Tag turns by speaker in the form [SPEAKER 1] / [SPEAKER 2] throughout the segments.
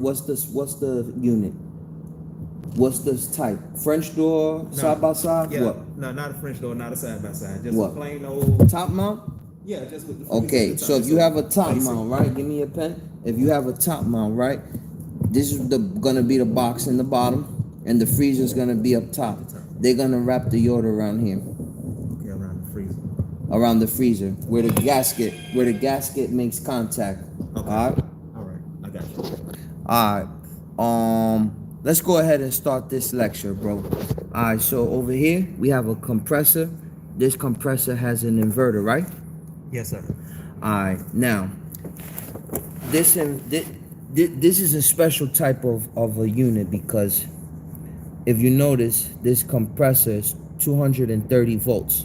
[SPEAKER 1] What's this? What's the unit? What's this type? French door,
[SPEAKER 2] No.
[SPEAKER 1] side by side?
[SPEAKER 2] Yeah,
[SPEAKER 1] What?
[SPEAKER 2] no, not a French door, not a side by side, just
[SPEAKER 1] What?
[SPEAKER 2] a plain old.
[SPEAKER 1] Top mount?
[SPEAKER 2] Yeah, just with the freezer
[SPEAKER 1] Okay,
[SPEAKER 2] at the
[SPEAKER 1] so
[SPEAKER 2] top.
[SPEAKER 1] if you have a top
[SPEAKER 2] Basic.
[SPEAKER 1] mount, right? Give me a pen. If you have a top mount, right? This is gonna be the box in the bottom, and the freezer's gonna be up top. They're gonna wrap the yoda around here,
[SPEAKER 2] Okay, around the freezer.
[SPEAKER 1] around the freezer, where the gasket makes contact.
[SPEAKER 2] Okay.
[SPEAKER 1] All right.
[SPEAKER 2] All right, I got you.
[SPEAKER 1] All right. Let's go ahead and start this lecture, bro. All right. So over here we have a compressor. This compressor has an inverter, right?
[SPEAKER 2] Yes, sir.
[SPEAKER 1] All right. Now, this is a special type of a unit because if you notice, this compressor is 230 volts.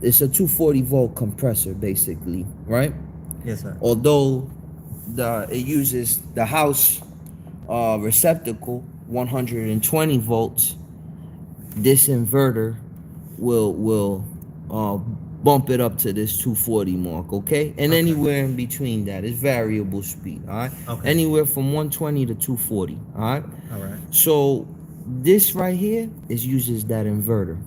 [SPEAKER 1] It's a 240 volt compressor, basically, right?
[SPEAKER 2] Yes, sir.
[SPEAKER 1] Although it uses the house receptacle 120 volts, this inverter will bump it up to this 240 mark, okay? And anywhere in between that is variable speed, all right?
[SPEAKER 2] Okay.
[SPEAKER 1] Anywhere from 120 to 240, all right?
[SPEAKER 2] All right.
[SPEAKER 1] So this right here uses that inverter.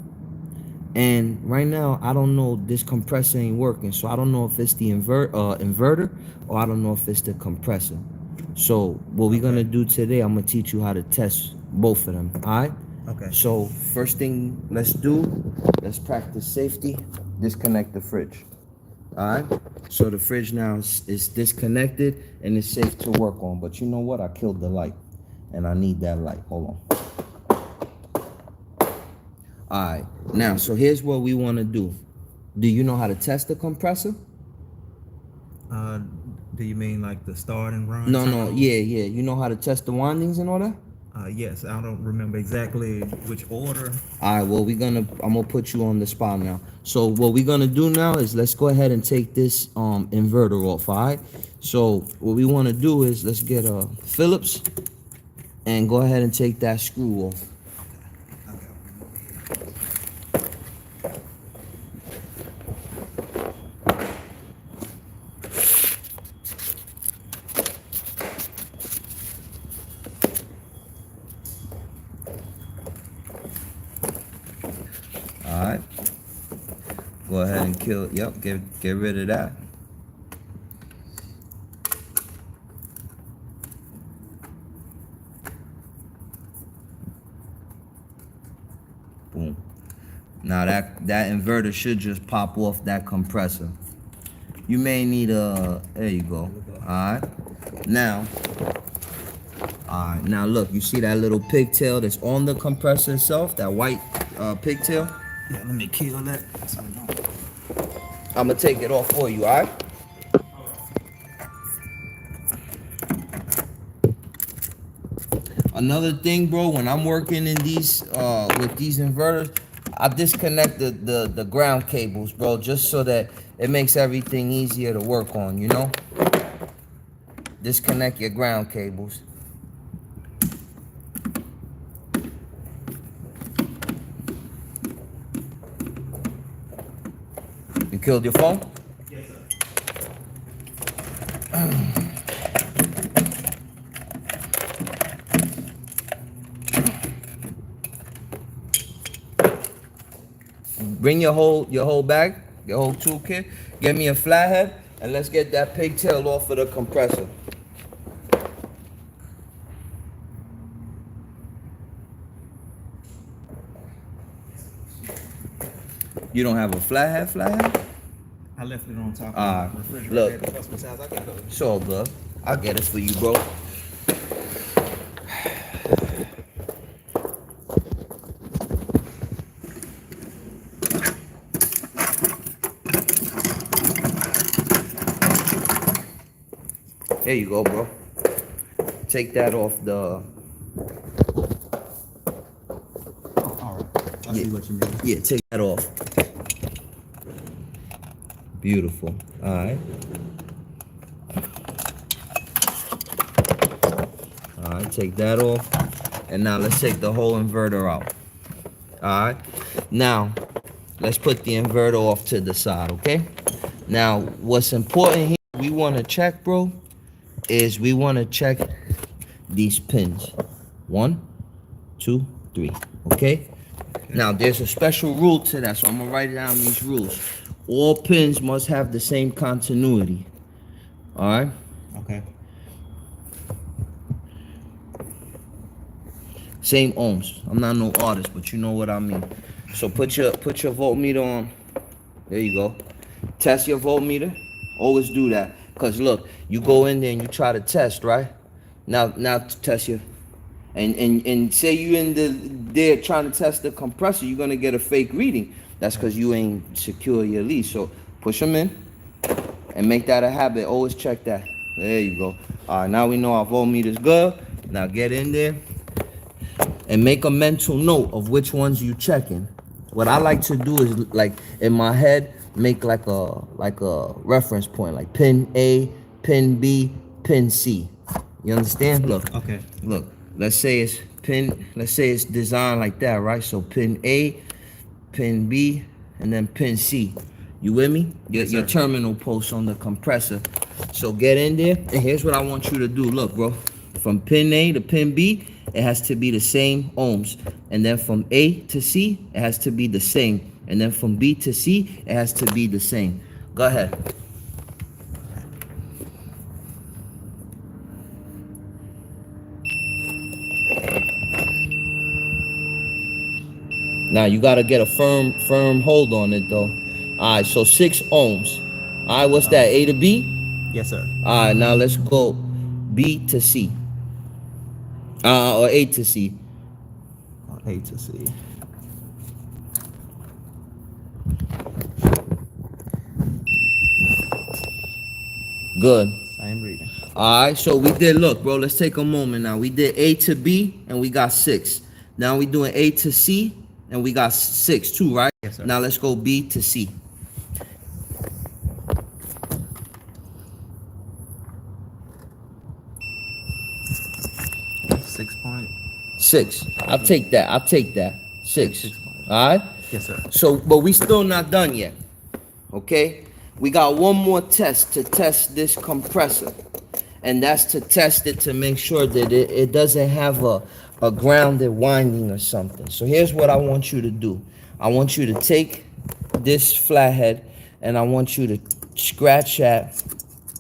[SPEAKER 1] And right now, I don't know, this compressor ain't working. So I don't know if it's the inverter or I don't know if it's the compressor. So what we're going to do today, I'm going to teach you how to test both of them, all right?
[SPEAKER 2] Okay.
[SPEAKER 1] So first thing let's practice safety. Disconnect the fridge, all right? So the fridge now is disconnected and it's safe to work on. But you know what? I killed the light and I need that light. Hold on. All right, now, so here's what we want to do. Do you know how to test the compressor?
[SPEAKER 2] Do you mean like the start and run?
[SPEAKER 1] No, yeah. You know how to test the windings and all that?
[SPEAKER 2] Yes, I don't remember exactly which order.
[SPEAKER 1] All right, well, I'm gonna put you on the spot now. So what we're gonna do now is let's go ahead and take this inverter off, all right? So what we want to do is let's get a Phillips and go ahead and take that screw off. All right, go ahead and kill. Yep, get rid of that. Boom. Now that inverter should just pop off that compressor. You may need there you go. All right. Now look, you see that little pigtail that's on the compressor itself, that white pigtail?
[SPEAKER 2] Yeah, let me kill that.
[SPEAKER 1] I'm gonna take it off for you, all right? Another thing, bro, when I'm working in these with these inverters, I disconnect the ground cables, bro, just so that it makes everything easier to work on, you know? Disconnect your ground cables. You killed your phone?
[SPEAKER 2] Yes, sir.
[SPEAKER 1] Bring your whole bag, your whole toolkit. Get me a flathead, and let's get that pigtail off of the compressor. You don't have a flathead?
[SPEAKER 2] I left it on top
[SPEAKER 1] Ah,
[SPEAKER 2] of the refrigerator.
[SPEAKER 1] look.
[SPEAKER 2] At the customer's house. I got it.
[SPEAKER 1] It's all good. I'll get it for you, bro. There you go, bro. Take that off the...
[SPEAKER 2] All right. I see what you mean.
[SPEAKER 1] Yeah, take that off. Beautiful. All right. All right, take that off. And now let's take the whole inverter out. All right. Now, let's put the inverter off to the side, okay? Now, what's important here, we want to check, bro, is we want to check these pins. 1, 2, 3. Okay? Now there's a special rule to that, so I'm gonna write down these rules. All pins must have the same continuity. Alright?
[SPEAKER 2] Okay.
[SPEAKER 1] Same ohms. I'm not no artist, but you know what I mean. So put your voltmeter on. There you go. Test your voltmeter. Always do that. Cause look, you go in there and you try to test, right? Now test your and say you there trying to test the compressor, you're gonna get a fake reading. That's cause you ain't secure your lead. So push them in and make that a habit. Always check that. There you go. Alright, now we know our voltmeter's good. Now get in there and make a mental note of which ones you checking. What I like to do is, like, in my head, make like a reference point, like pin A, pin B, pin C. You understand? Look.
[SPEAKER 2] Okay.
[SPEAKER 1] Look. Let's say it's designed like that, right? So pin A, pin B, and then pin C. You with me? Your terminal post on the compressor. So get in there, and here's what I want you to do. Look, bro. From pin A to pin B, it has to be the same ohms. And then from A to C, it has to be the same. And then from B to C, it has to be the same. Go ahead. Now you gotta get a firm hold on it though. Alright, so 6 ohms. Alright, what's that? A to B?
[SPEAKER 2] Yes, sir.
[SPEAKER 1] Alright, now let's go B to C. Or A to C.
[SPEAKER 2] A to C.
[SPEAKER 1] Good.
[SPEAKER 2] Same reading.
[SPEAKER 1] Alright, so we did, look, bro, let's take a moment now. We did A to B, and we got 6. Now we doing A to C, and we got 6 too, right?
[SPEAKER 2] Yes, sir.
[SPEAKER 1] Now let's go B to C. 6. I'll take that. 6.
[SPEAKER 2] 6
[SPEAKER 1] Alright?
[SPEAKER 2] Yes, sir.
[SPEAKER 1] So, but we still not done yet. Okay? We got one more test to test this compressor. And that's to test it to make sure that it doesn't have a grounded winding or something. So here's what I want you to do. I want you to take this flathead and I want you to scratch at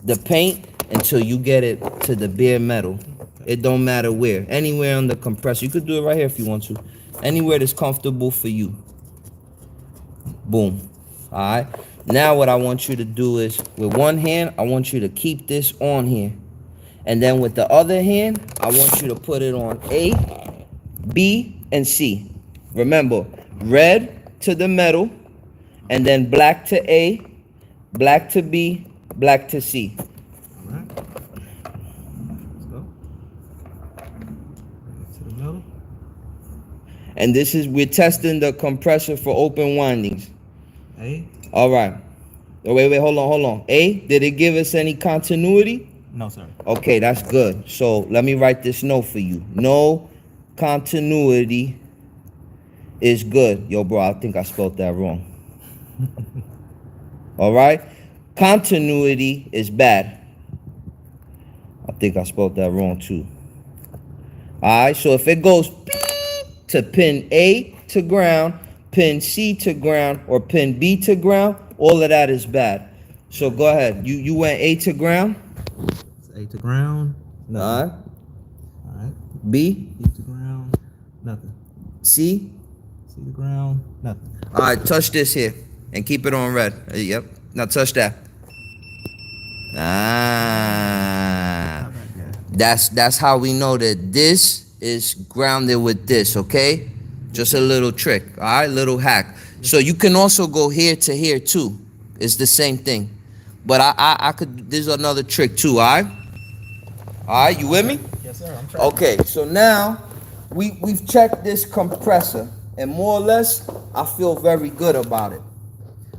[SPEAKER 1] the paint until you get it to the bare metal. It don't matter where. Anywhere on the compressor. You could do it right here if you want to. Anywhere that's comfortable for you. Boom. Alright. Now what I want you to do is, with one hand, I want you to keep this on here. And then with the other hand, I want you to put it on A, B, and C. Remember, red to the metal, and then black to A, black to B, black to C.
[SPEAKER 2] All right. Let's go. Bring it to the middle.
[SPEAKER 1] And this is, we're testing the compressor for open windings.
[SPEAKER 2] A.
[SPEAKER 1] All right. Oh, wait, hold on. A, did it give us any continuity?
[SPEAKER 2] No, sir.
[SPEAKER 1] Okay, that's good. So let me write this note for you. No continuity is good. Yo, bro, I think I spelled that wrong. All right? Continuity is bad. I think I spelled that wrong too. All right, so if it goes to pin A to ground, pin C to ground, or pin B to ground, all of that is bad. So go ahead. You went A to ground.
[SPEAKER 2] It's A to ground. Nothing.
[SPEAKER 1] All right.
[SPEAKER 2] All right.
[SPEAKER 1] B.
[SPEAKER 2] B to ground. Nothing.
[SPEAKER 1] C.
[SPEAKER 2] C to ground. Nothing.
[SPEAKER 1] All right, touch this here and keep it on red. Yep. Now touch that. Ah. That's how we know that this is grounded with this, okay? Just a little trick, all right? Little hack. So you can also go here to here too. It's the same thing. But I could, there's another trick too, all right? All right, you with me?
[SPEAKER 2] Yes, sir. I'm trying.
[SPEAKER 1] Okay, so now we've checked this compressor, and more or less, I feel very good about it.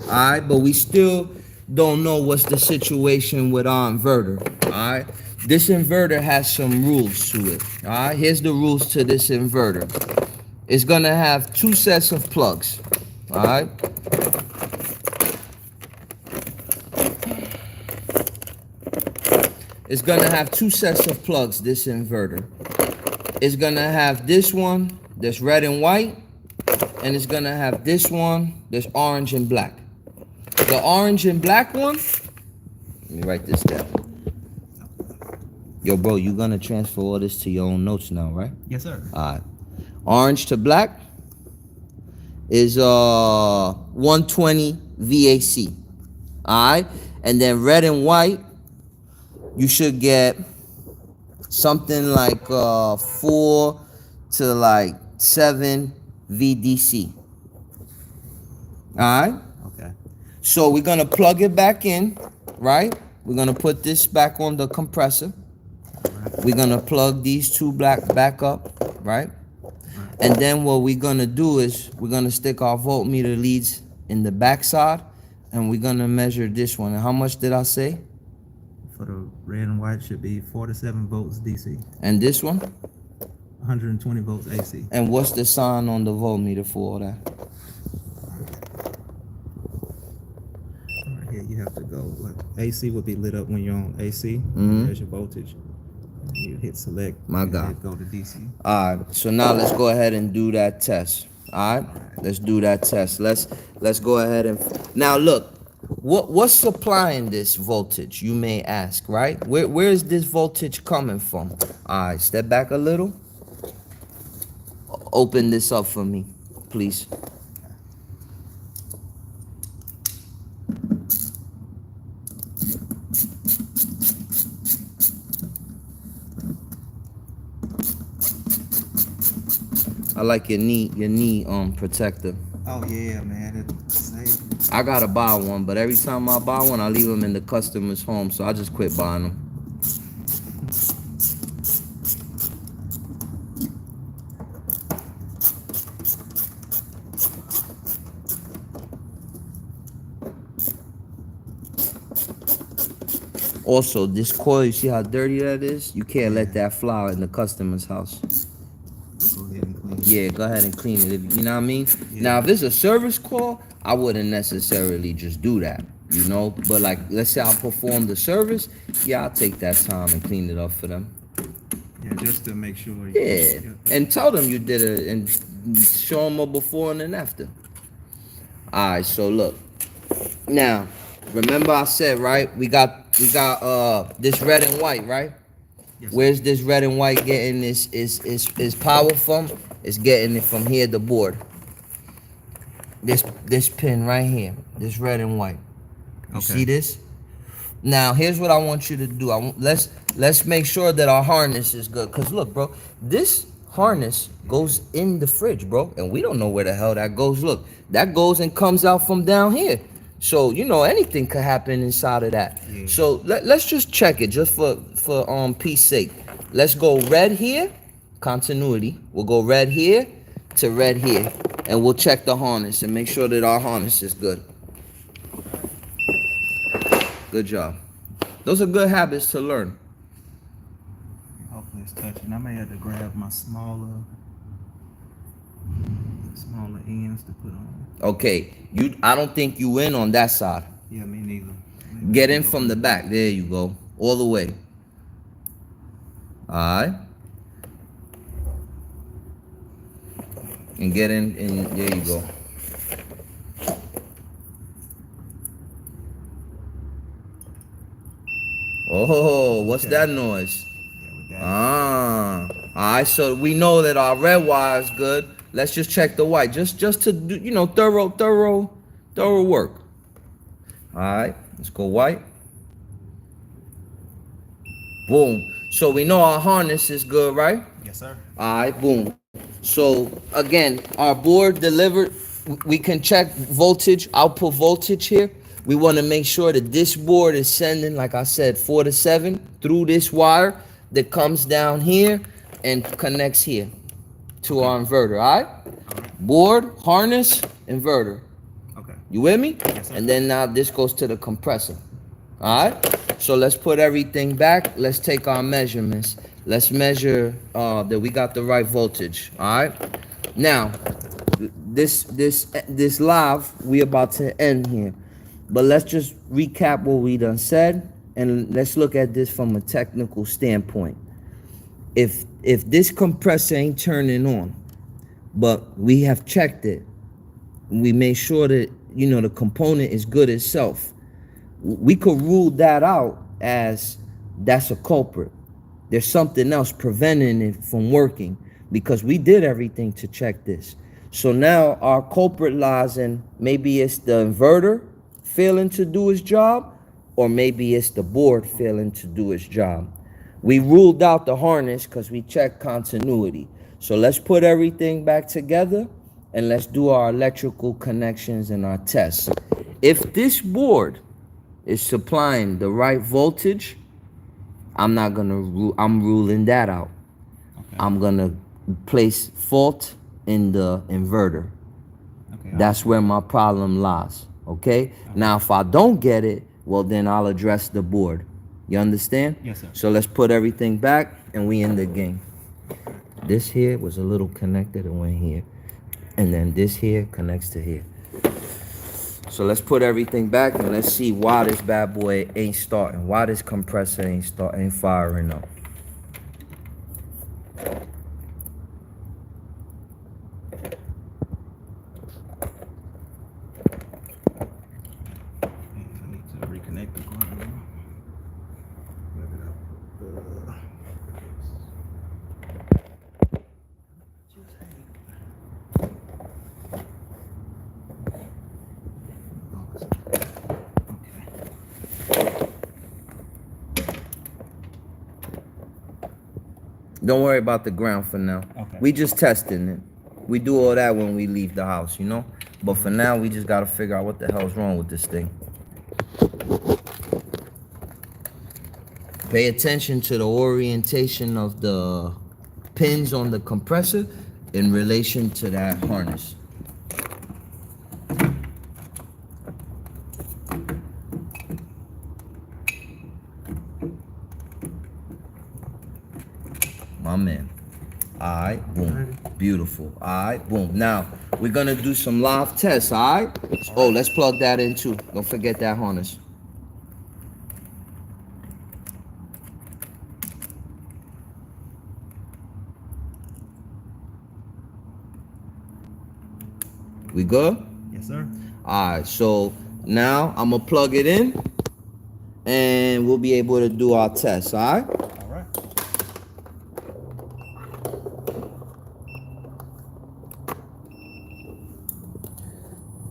[SPEAKER 1] All right, but we still don't know what's the situation with our inverter. All right, this inverter has some rules to it. All right, here's the rules to this inverter. It's gonna have 2 sets of plugs. All right. It's gonna have two sets of plugs, this inverter. It's gonna have this one that's red and white, and it's gonna have this one that's orange and black. The orange and black one, let me write this down. Yo, bro, you gonna transfer all this to your own notes now, right?
[SPEAKER 2] Yes, sir.
[SPEAKER 1] All right. Orange to black is 120 VAC. All right. And then red and white, you should get something like 4 to like 7 VDC. All right.
[SPEAKER 2] Okay.
[SPEAKER 1] So we're gonna plug it back in, right? We're gonna put this back on the compressor. We're gonna plug these two back up, right? And then what we're gonna do is we're gonna stick our voltmeter leads in the back side, and we're gonna measure this one. And how much did I say?
[SPEAKER 2] For the red and white should be 47 volts DC,
[SPEAKER 1] And this one?
[SPEAKER 2] 120 volts AC.
[SPEAKER 1] And what's the sign on the voltmeter for all that?
[SPEAKER 2] Right here, you have to go. Like, AC would be lit up when you're on AC. There's your voltage. You hit select.
[SPEAKER 1] My God.
[SPEAKER 2] Go to DC.
[SPEAKER 1] All right. So now let's go ahead and do that test. All right. Let's do that test. Let's go ahead and now look. What's supplying this voltage? You may ask, right? Where is this voltage coming from? All right. Step back a little. Open this up for me, please. I like your knee protector.
[SPEAKER 2] Oh yeah, man. It's safe.
[SPEAKER 1] I gotta buy one, but every time I buy one, I leave them in the customer's home, so I just quit buying them. Also, this coil, you see how dirty that is? You can't let that fly in the customer's house.
[SPEAKER 2] Go ahead and clean it.
[SPEAKER 1] Yeah, go ahead and clean it. You know what I mean?
[SPEAKER 2] Yeah.
[SPEAKER 1] Now, if it's a service call, I wouldn't necessarily just do that, you know? But like, let's say I perform the service, yeah, I'll take that time and clean it up for them.
[SPEAKER 2] Yeah, just to make sure.
[SPEAKER 1] Yeah, and tell them you did it and show them a before and an after. All right, so look. Now, remember I said, right? We got this red and white, right?
[SPEAKER 2] Yes,
[SPEAKER 1] Where's this red and white getting this is power from? It's getting it from here, the board. This pin right here, this red and white. You see this? Now here's what I want you to do. Let's make sure that our harness is good. Cause look, bro, this harness goes in the fridge, bro, and we don't know where the hell that goes. Look, that goes and comes out from down here. So you know anything could happen inside of that. Yeah. So let's just check it, just for peace sake. Let's go red here, continuity. We'll go red here to red here, and we'll check the harness and make sure that our harness is good. Good job. Those are good habits to learn.
[SPEAKER 2] Hopefully it's touching. I may have to grab my smaller ends to put on.
[SPEAKER 1] Okay, I don't think you in on that side.
[SPEAKER 2] Yeah, me neither.
[SPEAKER 1] Get in from the back. There you go. All the way. Alright. And get in, and there you go. Oh, what's that noise? Alright, so we know that our red wire is good. Let's just check the white, just to do, you know, thorough work. Alright, let's go white. Boom. So we know our harness is good, right?
[SPEAKER 2] Yes, sir.
[SPEAKER 1] Alright, boom. So again, our board delivered. We can check voltage, output voltage here. We want to make sure that this board is sending, like I said, 4 to 7 through this wire that comes down here and connects here to our inverter. All right? Board, harness, inverter.
[SPEAKER 2] Okay.
[SPEAKER 1] You with me?
[SPEAKER 2] Yes, sir.
[SPEAKER 1] And then now this goes to the compressor. All right? So let's put everything back. Let's take our measurements. Let's measure that we got the right voltage. All right? Now, this live, we about to end here. But let's just recap what we done said. and let's look at this from a technical standpoint. If this compressor ain't turning on, but we have checked it, we made sure that, you know, the component is good itself, we could rule that out as that's a culprit. There's something else preventing it from working, because we did everything to check this. So now our culprit lies in, maybe it's the inverter failing to do its job, or maybe it's the board failing to do its job. We ruled out the harness because we checked continuity. So let's put everything back together and let's do our electrical connections and our tests. If this board is supplying the right voltage, I'm ruling that out.
[SPEAKER 2] Okay.
[SPEAKER 1] I'm gonna place fault in the inverter.
[SPEAKER 2] Okay.
[SPEAKER 1] That's where my problem lies. Okay? Now, if I don't get it, well, then I'll address the board. You understand?
[SPEAKER 2] Yes, sir.
[SPEAKER 1] So let's put everything back and we in the game. This here was a little connected and went here. And then this here connects to here. So let's put everything back and let's see why this bad boy ain't starting. Why this compressor ain't firing up.
[SPEAKER 2] I need to reconnect the ground. Plug it up.
[SPEAKER 1] Don't worry about the ground for now.
[SPEAKER 2] Okay.
[SPEAKER 1] We just testing it. We do all that when we leave the house, you know? But for now, we just gotta figure out what the hell's wrong with this thing. Pay attention to the orientation of the pins on the compressor in relation to that harness. My man. All right, boom. Beautiful. All right, boom. Now, we're going to do some live tests, all right? Oh, let's plug that in too. Don't forget that harness. We good?
[SPEAKER 2] Yes, sir.
[SPEAKER 1] All right, so now I'm going to plug it in and we'll be able to do our test, all right?
[SPEAKER 2] All right.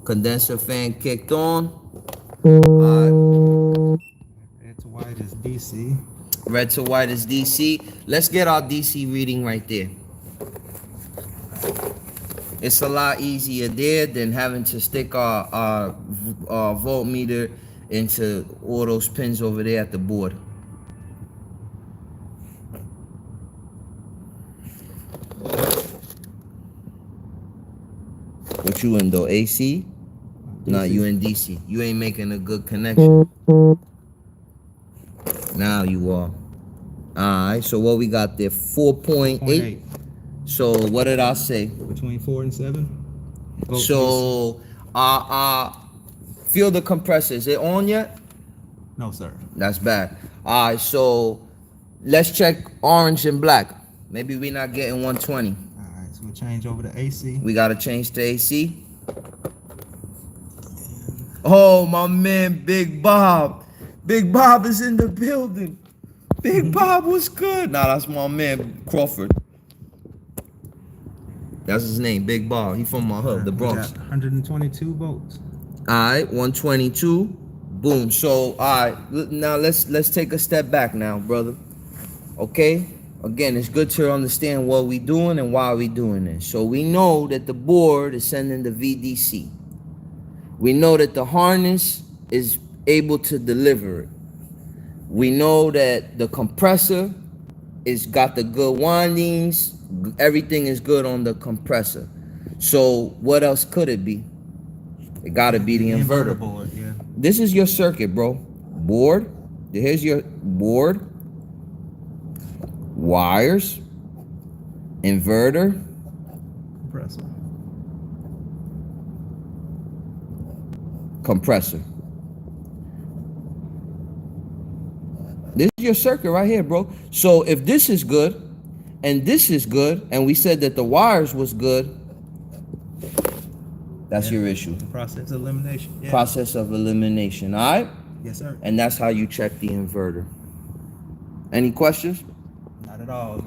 [SPEAKER 1] Condenser fan kicked on. All right.
[SPEAKER 2] Red to white is DC.
[SPEAKER 1] Red to white is DC. Let's get our DC reading right there. It's a lot easier there than having to stick our voltmeter into all those pins over there at the board. What you in though? AC? Nah, you in DC. You ain't making a good connection. Now you are. Alright, so what we got there? 4.8. So what did I say?
[SPEAKER 2] Between 4 and 7.
[SPEAKER 1] So feel the compressor. Is it on yet?
[SPEAKER 2] No, sir.
[SPEAKER 1] That's bad. Alright, so let's check orange and black. Maybe we're not getting 120.
[SPEAKER 2] All right, so we'll change over to AC.
[SPEAKER 1] We gotta change to AC. Oh, my man, Big Bob. Big Bob is in the building. Big Bob was good. Nah, that's my man, Crawford. That's his name, Big Bob. He from my hood, the Bronx.
[SPEAKER 2] 122 volts.
[SPEAKER 1] All right, 122. Boom. So, all right, now let's take a step back now, brother. Okay? Again, it's good to understand what we doing and why we doing this. So we know that the board is sending the VDC. We know that the harness is able to deliver it. We know that the compressor is got the good windings. Everything is good on the compressor. So what else could it be? It gotta be the inverter
[SPEAKER 2] board. Yeah.
[SPEAKER 1] This is your circuit, bro. Board. Here's your board. Wires. Inverter.
[SPEAKER 2] Compressor.
[SPEAKER 1] Compressor. This is your circuit right here, bro. So if this is good and this is good, and we said that the wires was good, that's your issue.
[SPEAKER 2] Process of elimination. Yeah.
[SPEAKER 1] Process of elimination, all right?
[SPEAKER 2] Yes, sir.
[SPEAKER 1] And that's how you check the inverter. Any questions?
[SPEAKER 2] Not at all.